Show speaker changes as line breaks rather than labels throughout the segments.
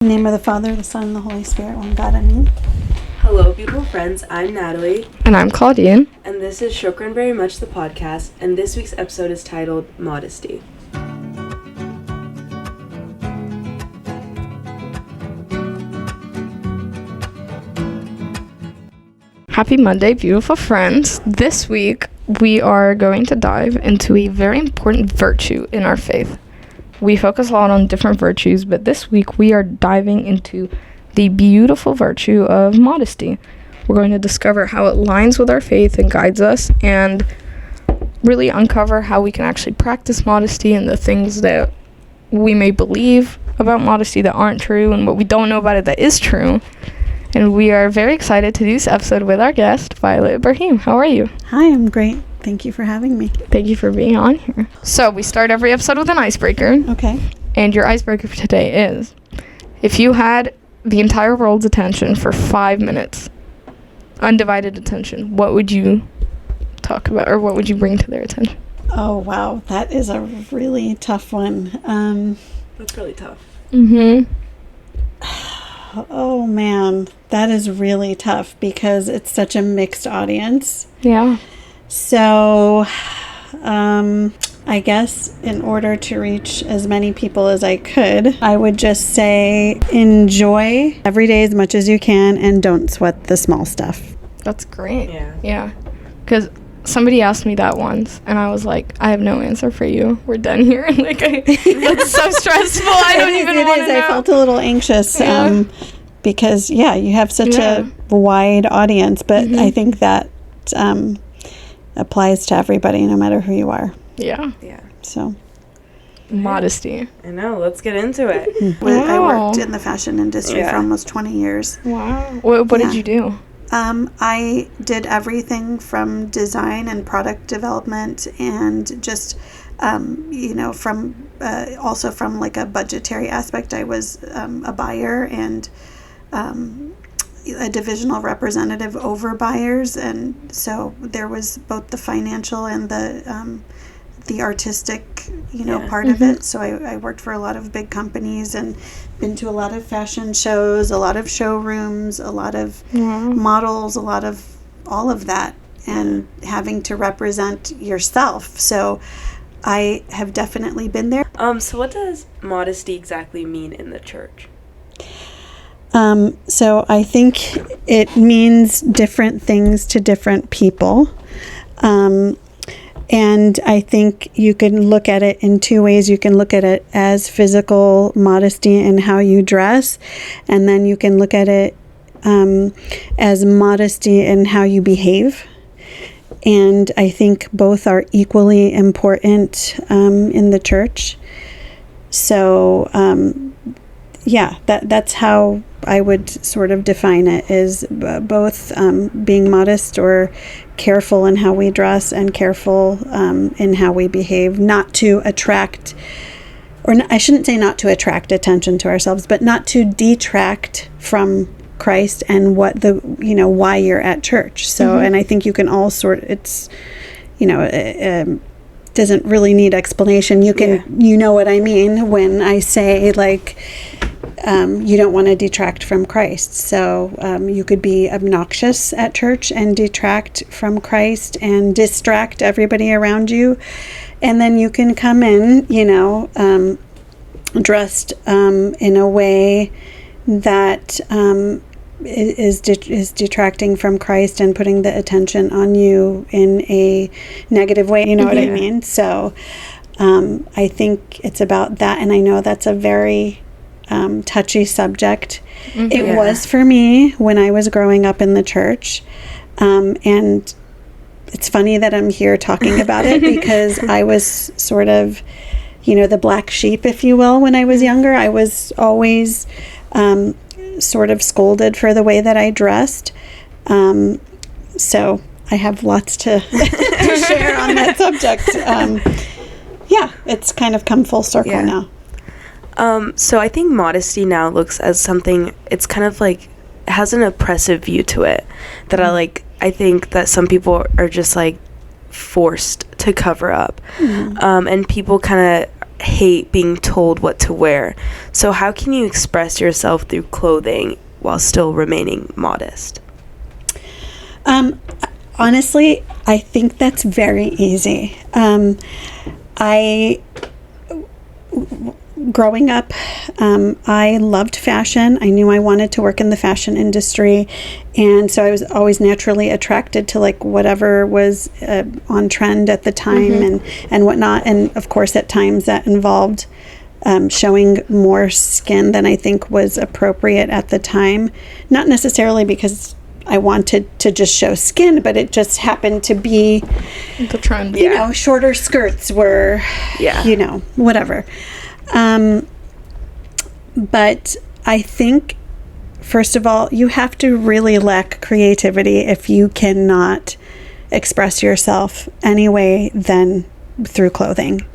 In the name of the Father, the Son, and the Holy Spirit, one God, amen.
Hello, beautiful friends. I'm Natalie.
And I'm Claudine.
And this is Shokran Very Much, the podcast. And this week's episode is titled Modesty.
Happy Monday, beautiful friends. This week, we are going to dive into a very important virtue in our faith. We focus a lot on different virtues, but this week we are diving into the beautiful virtue of modesty. We're going to discover how it aligns with our faith and guides us, and really uncover how we can actually practice modesty and the things that we may believe about modesty that aren't true and what we don't know about it that is true. And we are very excited to do this episode with our guest, Violet Ibrahim. How are you?
Hi, I'm great. Thank you for having me.
Thank you for being on here. So we start every episode with an icebreaker.
Okay.
And your icebreaker for today is, if you had the entire world's attention for 5 minutes, undivided attention, what would you talk about, or what would you bring to their attention?
Oh, wow. That is a really tough one.
That's really tough.
Mm-hmm.
Oh, man. That is really tough because it's such a mixed audience.
Yeah.
So, I guess in order to reach as many people as I could, I would just say enjoy every day as much as you can and don't sweat the small stuff.
That's great.
Yeah.
Because somebody asked me that once, and I was like, I have no answer for you. We're done here. It's so stressful. I don't even want to know.
I felt a little anxious because, you have such
Yeah.
a wide audience, but
Mm-hmm.
I think that applies to everybody, no matter who you are.
Yeah.
So
Modesty.
I know. Let's get into it.
I
Wow.
worked in the fashion industry for almost 20 years.
Wow. What did you do?
I did everything from design and product development and just, from also from like a budgetary aspect. I was a buyer and a divisional representative over buyers, and so there was both the financial and the artistic, part of it. So I worked for a lot of big companies and been to a lot of fashion shows, a lot of showrooms, a lot of models, a lot of all of that, and having to represent yourself. So I have definitely been there.
So what does modesty exactly mean in the church?
So I think it means different things to different people. And I think you can look at it in two ways. You can look at it as physical modesty in how you dress, and then you can look at it as modesty in how you behave. And I think both are equally important in the church. So, that's how I would sort of define it, is both being modest or careful in how we dress and careful in how we behave, not to attract, I shouldn't say not to attract attention to ourselves, but not to detract from Christ and why you're at church. So, and I think you can all it doesn't really need explanation. You can, you know what I mean when I say you don't want to detract from Christ. So you could be obnoxious at church and detract from Christ and distract everybody around you. And then you can come in, dressed in a way that is detracting from Christ and putting the attention on you in a negative way. You know what I mean? So I think it's about that. And I know that's a very touchy subject. It was for me when I was growing up in the church. And it's funny that I'm here talking about it because I was sort of, the black sheep, if you will, when I was younger. I was always sort of scolded for the way that I dressed. So I have lots to share on that subject. It's kind of come full circle now.
So I think modesty now looks as something, it's kind of like, it has an oppressive view to it that I think that some people are just forced to cover up. And people kind of hate being told what to wear. So how can you express yourself through clothing while still remaining modest?
Honestly, I think that's very easy. Growing up, I loved fashion. I knew I wanted to work in the fashion industry, and so I was always naturally attracted to like whatever was on trend at the time and whatnot. And of course, at times that involved showing more skin than I think was appropriate at the time. Not necessarily because I wanted to just show skin, but it just happened to be
the trend.
You know, shorter skirts were, you know, whatever. But I think, first of all, you have to really lack creativity if you cannot express yourself any way than through clothing.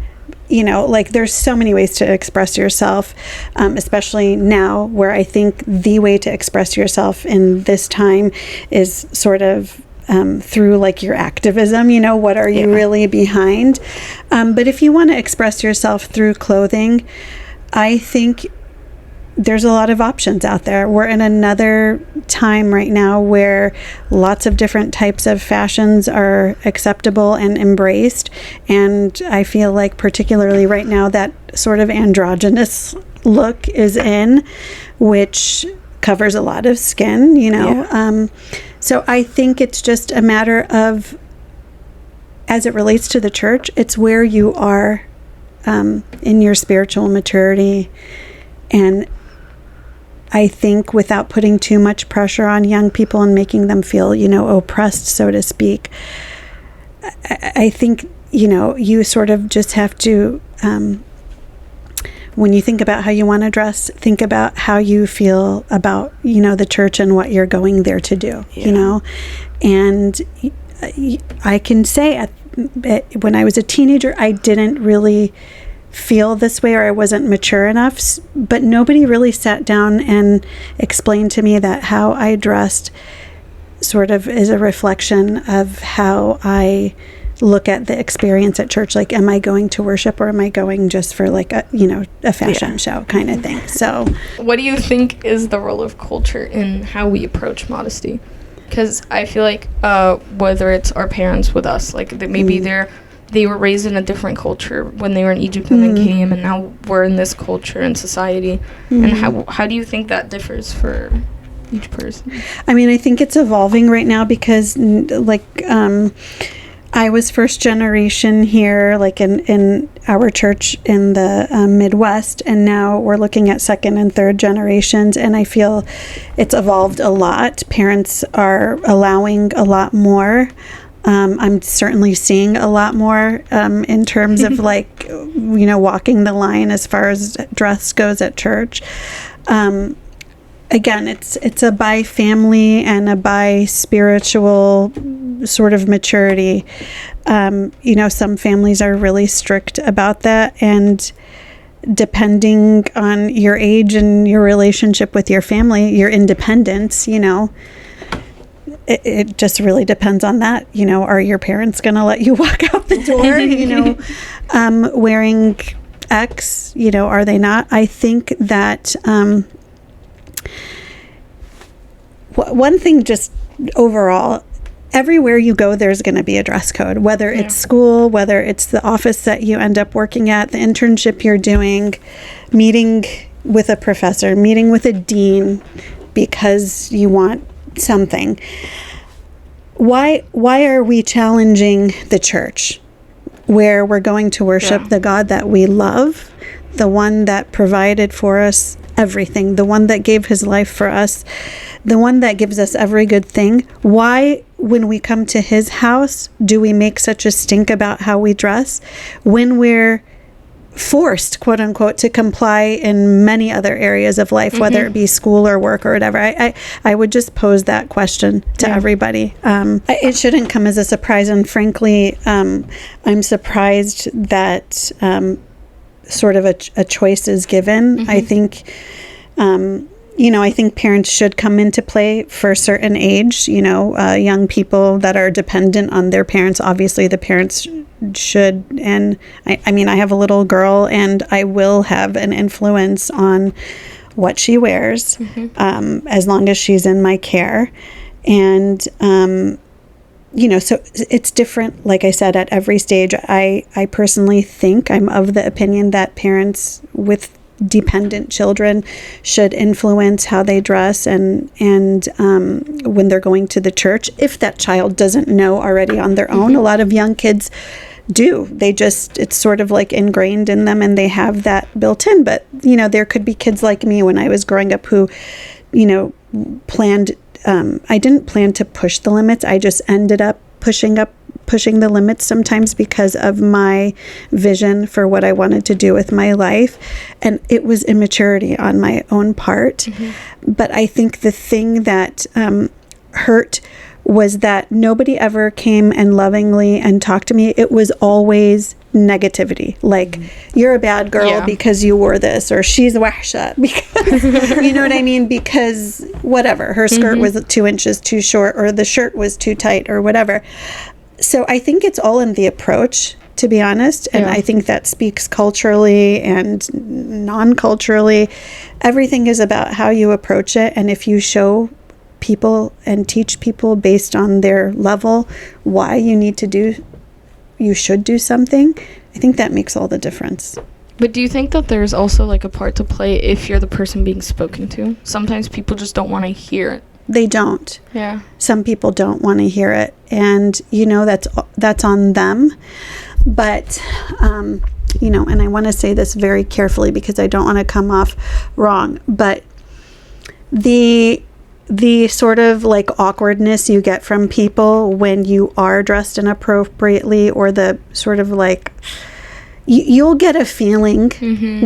You know, like there's so many ways to express yourself, especially now where I think the way to express yourself in this time is sort of through like your activism, you know, what are you really behind? But if you want to express yourself through clothing, I think there's a lot of options out there. We're in another time right now where lots of different types of fashions are acceptable and embraced. And I feel like particularly right now that sort of androgynous look is in, which covers a lot of skin, you know. So I think it's just a matter of, as it relates to the church, it's where you are in your spiritual maturity. And I think without putting too much pressure on young people and making them feel, you know, oppressed, so to speak, I think, you know, you sort of just have to, when you think about how you want to dress, think about how you feel about, you know, the church and what you're going there to do, you know. And I can say when I was a teenager, I didn't really feel this way, or I wasn't mature enough, but nobody really sat down and explained to me that how I dressed sort of is a reflection of how I look at the experience at church. Like, am I going to worship, or am I going just for like a, you know, a fashion show kind of thing? So
what do you think is the role of culture in how we approach modesty? Because I feel like whether it's our parents with us, like maybe they were raised in a different culture when they were in Egypt and then came, and now we're in this culture and society. And how do you think that differs for each person?
I mean, I think it's evolving right now because like I was first generation here, like in our church in the Midwest, and now we're looking at second and third generations, and I feel it's evolved a lot. Parents are allowing a lot more. I'm certainly seeing a lot more in terms of like, you know, walking the line as far as dress goes at church. Again, it's a by family and a by spiritual sort of maturity. You know, some families are really strict about that, and depending on your age and your relationship with your family, your independence, you know, it just really depends on that. You know, are your parents going to let you walk out the door, you know, wearing X, you know, are they not? I think that one thing just overall, everywhere you go, there's going to be a dress code, whether it's school, whether it's the office that you end up working at, the internship you're doing, meeting with a professor, meeting with a dean because you want something. Why are we challenging the church, where we're going to worship the God that we love, the one that provided for us everything, the one that gave his life for us, the one that gives us every good thing? Why, when we come to his house, do we make such a stink about how we dress when we're forced, quote unquote, to comply in many other areas of life, whether it be school or work or whatever? I would just pose that question to everybody. It shouldn't come as a surprise, and frankly, I'm surprised that sort of a choice is given. I think you know, I think parents should come into play for a certain age. You know, young people that are dependent on their parents, obviously the parents should, and I mean, I have a little girl, and I will have an influence on what she wears, as long as she's in my care. And, you know, so it's different, like I said, at every stage. I personally think, I'm of the opinion that parents with dependent children should influence how they dress and when they're going to the church, if that child doesn't know already on their own. A lot of young kids do. It's sort of like ingrained in them, and they have that built in. But, you know, there could be kids like me when I was growing up who, you know, I didn't plan to push the limits. I just ended up pushing the limits sometimes because of my vision for what I wanted to do with my life. And it was immaturity on my own part. But I think the thing that hurt was that nobody ever came and lovingly and talked to me. It was always negativity. Like, you're a bad girl because you wore this, or she's wahsha because, you know what I mean? Because whatever, her skirt was 2 inches too short, or the shirt was too tight, or whatever. So I think it's all in the approach, to be honest. And I think that speaks culturally and non-culturally. Everything is about how you approach it. And if you show people and teach people based on their level why you should do something, I think that makes all the difference.
But do you think that there's also like a part to play if you're the person being spoken to? Sometimes people just don't want to hear it.
They don't.
Yeah.
Some people don't want to hear it, and you know, that's on them. But you know, and I want to say this very carefully because I don't want to come off wrong, but the sort of like awkwardness you get from people when you are dressed inappropriately, or the sort of like you'll get a feeling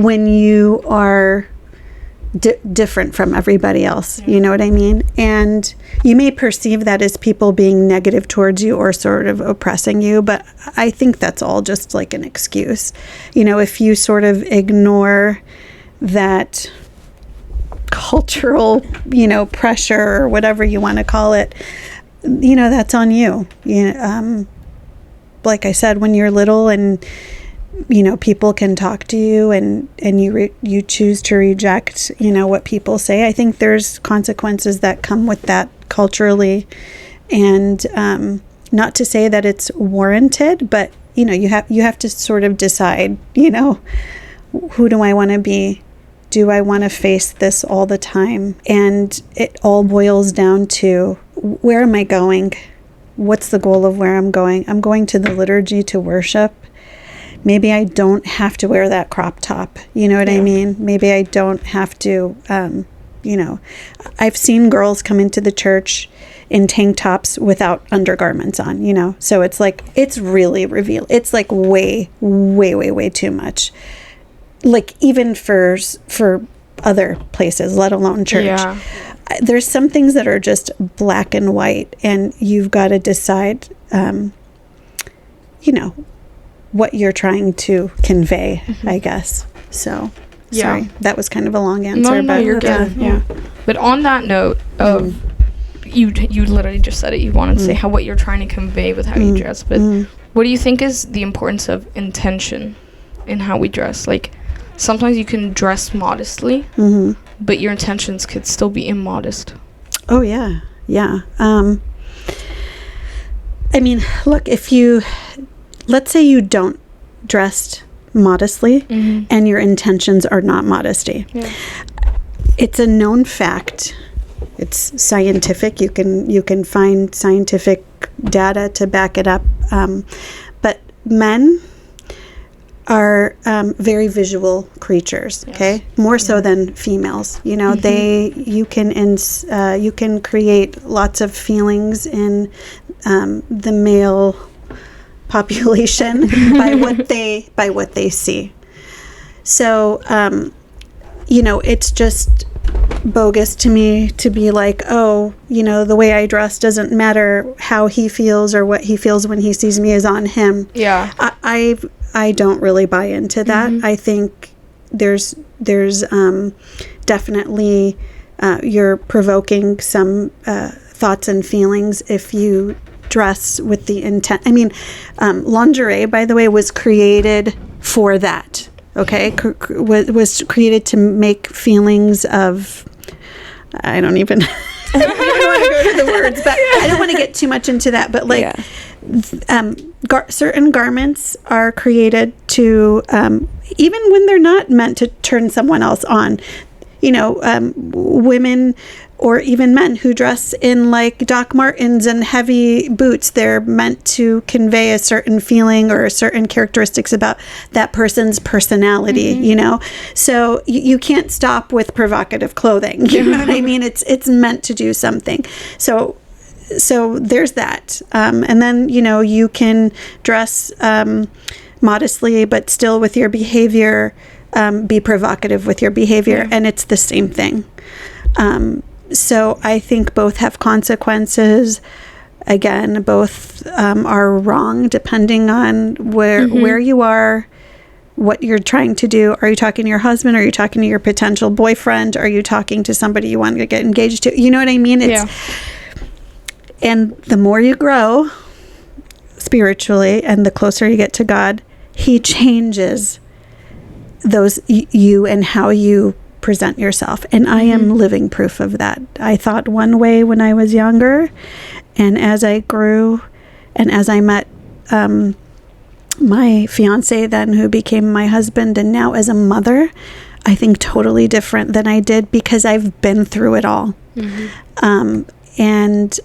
when you are different from everybody else. You know what I mean? And you may perceive that as people being negative towards you or sort of oppressing you, but I think that's all just like an excuse. You know, if you sort of ignore that cultural, you know, pressure or whatever you want to call it, you know, that's on you. You know, like I said, when you're little and, you know, people can talk to you and you choose to reject, you know, what people say, I think there's consequences that come with that culturally. And not to say that it's warranted, but, you know, you have to sort of decide, you know, who do I want to be? Do I want to face this all the time? And it all boils down to, where am I going? What's the goal of where I'm going? I'm going to the liturgy to worship. Maybe I don't have to wear that crop top. You know what I mean? Maybe I don't have to, you know, I've seen girls come into the church in tank tops without undergarments on, you know? So it's like, it's really revealing. It's like way, way, way, way too much. Like, even for other places, let alone church. Yeah. There's some things that are just black and white, and you've got to decide, you know, what you're trying to convey, I guess. So, sorry, that was kind of a long answer.
No, you're good. Yeah. But on that note of, you literally just said it, you wanted to say what you're trying to convey with how you dress, but what do you think is the importance of intention in how we dress? Like, sometimes you can dress modestly, but your intentions could still be immodest. Oh, yeah. Yeah.
I mean, look, let's say you don't dress modestly and your intentions are not modesty. Yeah. It's a known fact. It's scientific. You can find scientific data to back it up. But men are very visual creatures, okay? More so than females. You know, you can create lots of feelings in the male population by what they see. So, you know, it's just bogus to me to be like, oh, you know, the way I dress doesn't matter. How he feels or what he feels when he sees me is on him. Yeah. I don't really buy into that. I think there's definitely you're provoking some thoughts and feelings if you dress with the intent. I mean, lingerie, by the way, was created for that. Okay, was created to make feelings of. I don't even. I don't want to go to the words, but I don't want to get too much into that. But like, certain garments are created to, even when they're not meant to turn someone else on. You know, women or even men who dress in like Doc Martens and heavy boots, they're meant to convey a certain feeling or certain characteristics about that person's personality, you know? So you can't stop with provocative clothing. You know what I mean? It's meant to do something. So there's that. And then, you know, you can dress modestly, but still with your behavior, be provocative with your behavior. And it's the same thing. So I think both have consequences. Again, both are wrong depending on where you are, what you're trying to do. Are you talking to your husband? Are you talking to your potential boyfriend? Are you talking to somebody you want to get engaged to? You know what I mean? And the more you grow spiritually and the closer you get to God, He changes those you and how you present yourself. And I am living proof of that. I thought one way when I was younger, and as I grew and as I met my fiance then, who became my husband, and now as a mother, I think totally different than I did because I've been through it all. And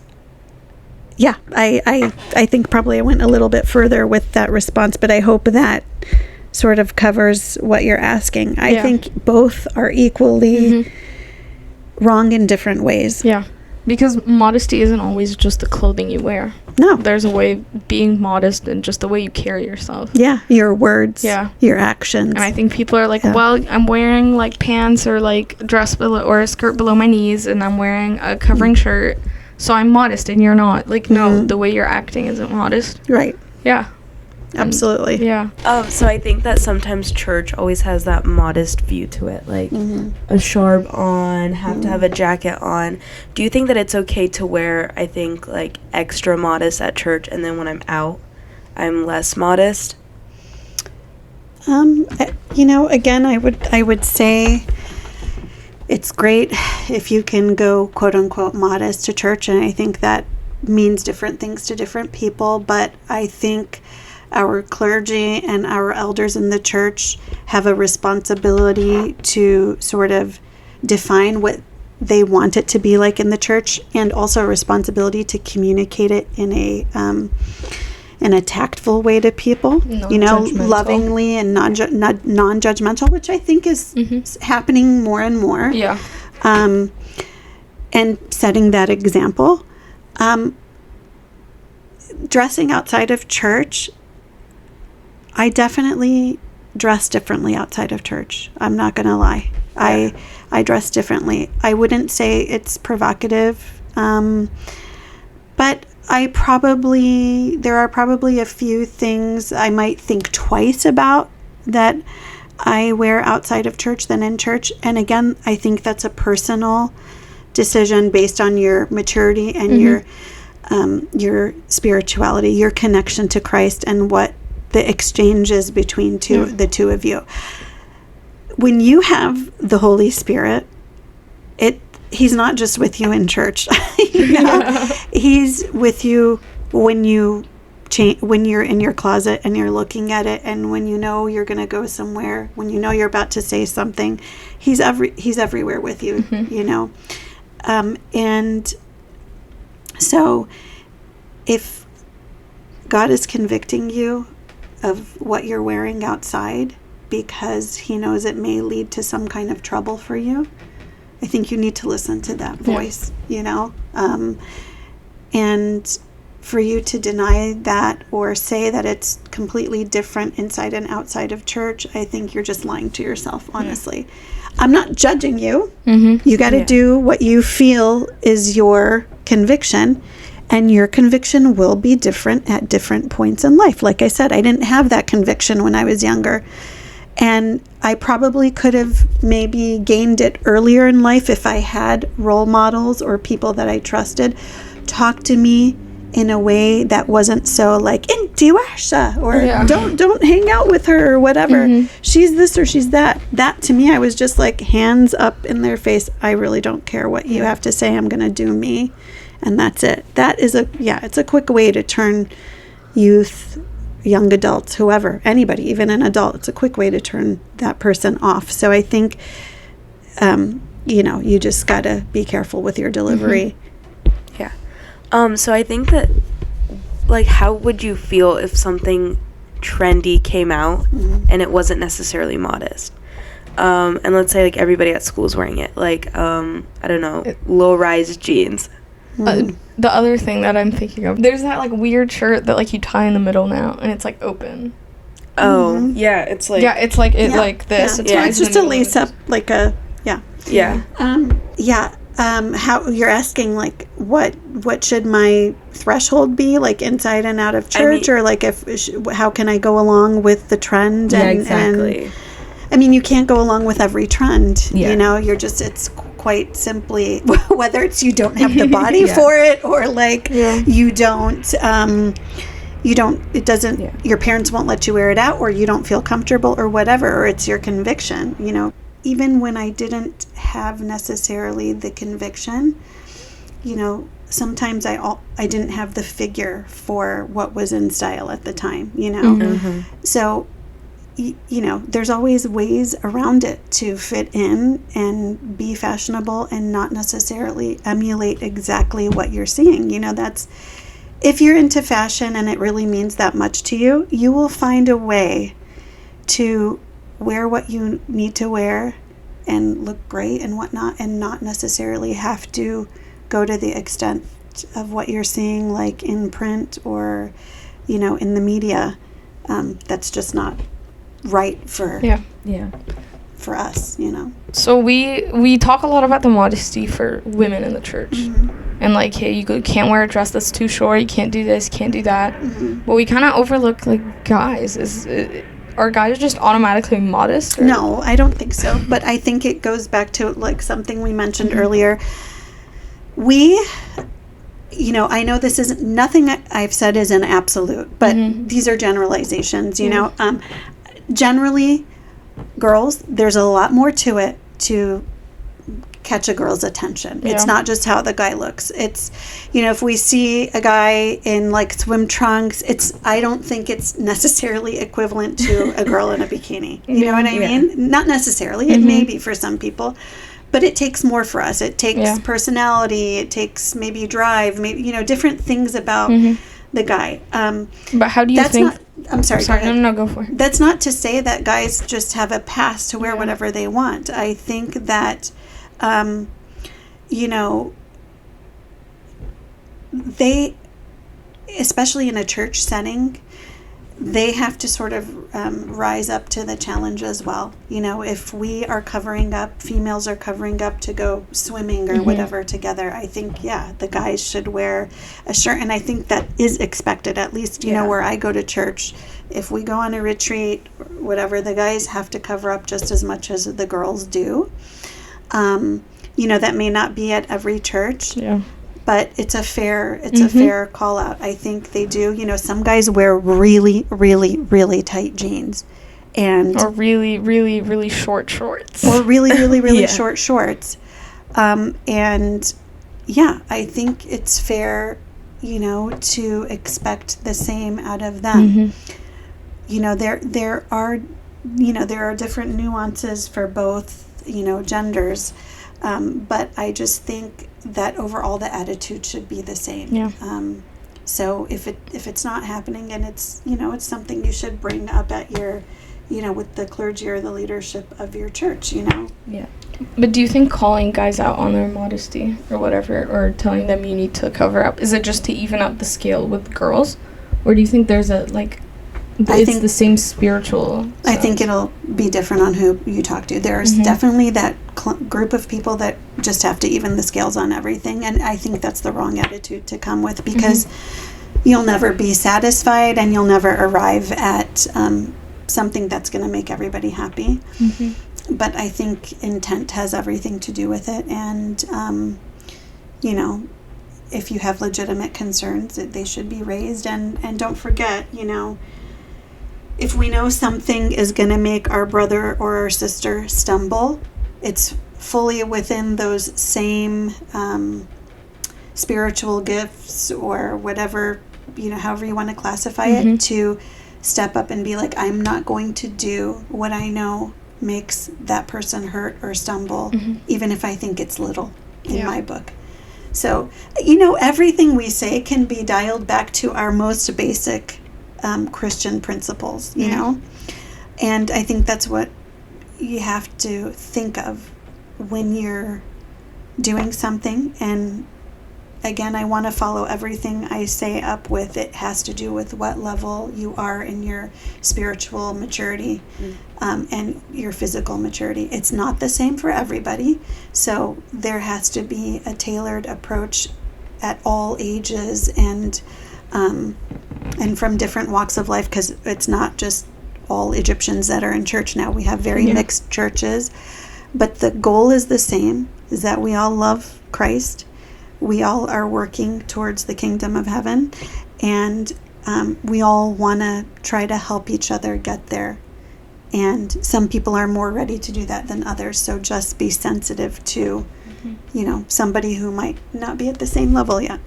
yeah, I think probably I went a little bit further with that response, but I hope that sort of covers what you're asking. I think both are equally wrong in different ways.
Yeah, because modesty isn't always just the clothing you wear.
No.
There's a way of being modest and just the way you carry yourself.
Yeah, your words, your actions.
And I think people are like, well, I'm wearing like pants or like dress below or a skirt below my knees and I'm wearing a covering shirt, so I'm modest and you're not. Like, no, the way you're acting isn't modest.
Right.
Yeah.
Absolutely.
Yeah.
So I think that sometimes church always has that modest view to it, like a sharp on, have to have a jacket on. Do you think that it's okay to wear, I think, like extra modest at church, and then when I'm out, I'm less modest?
You know, again, I would say it's great if you can go quote unquote modest to church, and I think that means different things to different people, but I think our clergy and our elders in the church have a responsibility to sort of define what they want it to be like in the church, and also a responsibility to communicate it in a tactful way to people, you know, lovingly and non-judgmental, which I think is happening more and more.
Yeah.
And setting that example. Dressing outside of church, I definitely dress differently outside of church. I'm not going to lie. Yeah. I dress differently. I wouldn't say it's provocative, but there are probably a few things I might think twice about that I wear outside of church than in church. And again, I think that's a personal decision based on your maturity and your spirituality, your connection to Christ, and what the exchange is between the two of you. When you have the Holy Spirit, He's not just with you in church. You know? He's with you when you're in your closet and you're looking at it, and when you know you're going to go somewhere, when you know you're about to say something. He's everywhere with you, you know. And so if God is convicting you of what you're wearing outside because He knows it may lead to some kind of trouble for you, I think you need to listen to that voice, you know. And for you to deny that or say that it's completely different inside and outside of church, I think you're just lying to yourself, honestly. I'm not judging you. You got to do what you feel is your conviction, and your conviction will be different at different points in life. Like I said, I didn't have that conviction when I was younger, and I probably could have maybe gained it earlier in life if I had role models or people that I trusted talk to me in a way that wasn't so like intuition or
Yeah.
don't hang out with her or whatever. She's this or she's that. That to me, I was just like hands up in their face. I really don't care what you have to say. I'm gonna do me, and that's it. That is it's a quick way to turn youth, young adults, whoever, anybody, even an adult. It's a quick way to turn that person off. So I think you just gotta be careful with your delivery.
Yeah. So I think that, like, how would you feel if something trendy came out and it wasn't necessarily modest? And let's say, like, everybody at school is wearing it. Like, I don't know, low-rise jeans.
The other thing that I'm thinking of, there's that, like, weird shirt that, like, you tie in the middle now, and it's, like, open.
Oh, yeah, it's, like...
Yeah, it's, like, like this.
Yeah. It's just a lace-up, like a...
Yeah.
How you're asking, like, what should my threshold be, like, inside and out of church, or like how can I go along with the trend?
Yeah, exactly.
And, I mean, you can't go along with every trend. Yeah. It's quite simply whether it's you don't have the body for it, or like you don't. It doesn't. Your parents won't let you wear it out, or you don't feel comfortable, or whatever, or it's your conviction. Even when I didn't have necessarily the conviction, sometimes I didn't have the figure for what was in style at the time, So, there's always ways around it to fit in and be fashionable and not necessarily emulate exactly what you're seeing. That's, if you're into fashion and it really means that much to you, you will find a way to wear what you need to wear and look great and whatnot, and not necessarily have to go to the extent of what you're seeing, like in print or in the media. That's just not right for for us.
So we talk a lot about the modesty for women in the church, and like, hey, you can't wear a dress that's too short, you can't do this, can't do that, but we kind of overlook, like, guys. Are guys just automatically modest? Or?
No, I don't think so. But I think it goes back to, like, something we mentioned earlier. I know this is nothing I've said is an absolute, but these are generalizations. Generally, girls, there's a lot more to it to catch a girl's attention. Yeah. It's not just how the guy looks. It's, if we see a guy in, like, swim trunks, I don't think it's necessarily equivalent to a girl in a bikini. You know what I mean? Not necessarily. It may be for some people, but it takes more for us. It takes personality. It takes maybe drive, maybe, different things about the guy.
But how do you think...
I'm sorry.
No, go for it.
That's not to say that guys just have a pass to wear whatever they want. I think that... they, especially in a church setting, they have to sort of rise up to the challenge as well. If we are covering up, females are covering up to go swimming or whatever together, I think, the guys should wear a shirt. And I think that is expected, at least, where I go to church. If we go on a retreat, or whatever, the guys have to cover up just as much as the girls do. That may not be at every church, but it's a fair call out. I think they do. Some guys wear really, really, really tight jeans, or
really, really, really short shorts,
or really, really, really short shorts. And I think it's fair, to expect the same out of them. There are different nuances for both, genders. But I just think that overall the attitude should be the same. Yeah. So if it's not happening, and it's it's something you should bring up at your, with the clergy or the leadership of your church.
Yeah. But do you think calling guys out on their modesty or whatever, or telling them you need to cover up, is it just to even up the scale with girls, or do you think there's a I think the same spiritual stuff?
I think it'll be different on who you talk to. There's definitely that group of people that just have to even the scales on everything, and I think that's the wrong attitude to come with, because you'll never be satisfied, and you'll never arrive at something that's going to make everybody happy. But I think intent has everything to do with it, and if you have legitimate concerns, they should be raised. And don't forget, if we know something is going to make our brother or our sister stumble, it's fully within those same spiritual gifts or whatever, however you want to classify it, to step up and be like, I'm not going to do what I know makes that person hurt or stumble, even if I think it's little in my book. So, everything we say can be dialed back to our most basic Christian principles, you know? And I think that's what you have to think of when you're doing something. And again, I want to follow everything I say up with it has to do with what level you are in your spiritual maturity and your physical maturity. It's not the same for everybody. So there has to be a tailored approach at all ages and from different walks of life, because it's not just all Egyptians that are in church now. We have very mixed churches. But the goal is the same, is that we all love Christ. We all are working towards the kingdom of heaven, and we all want to try to help each other get there. And some people are more ready to do that than others, so just be sensitive to, somebody who might not be at the same level yet.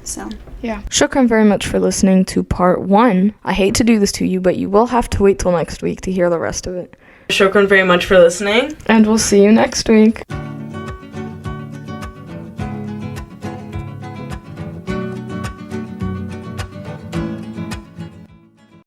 So,
yeah. Shokran very much for listening to part 1. I hate to do this to you, but you will have to wait till next week to hear the rest of it.
Shokran very much for listening.
And we'll see you next week.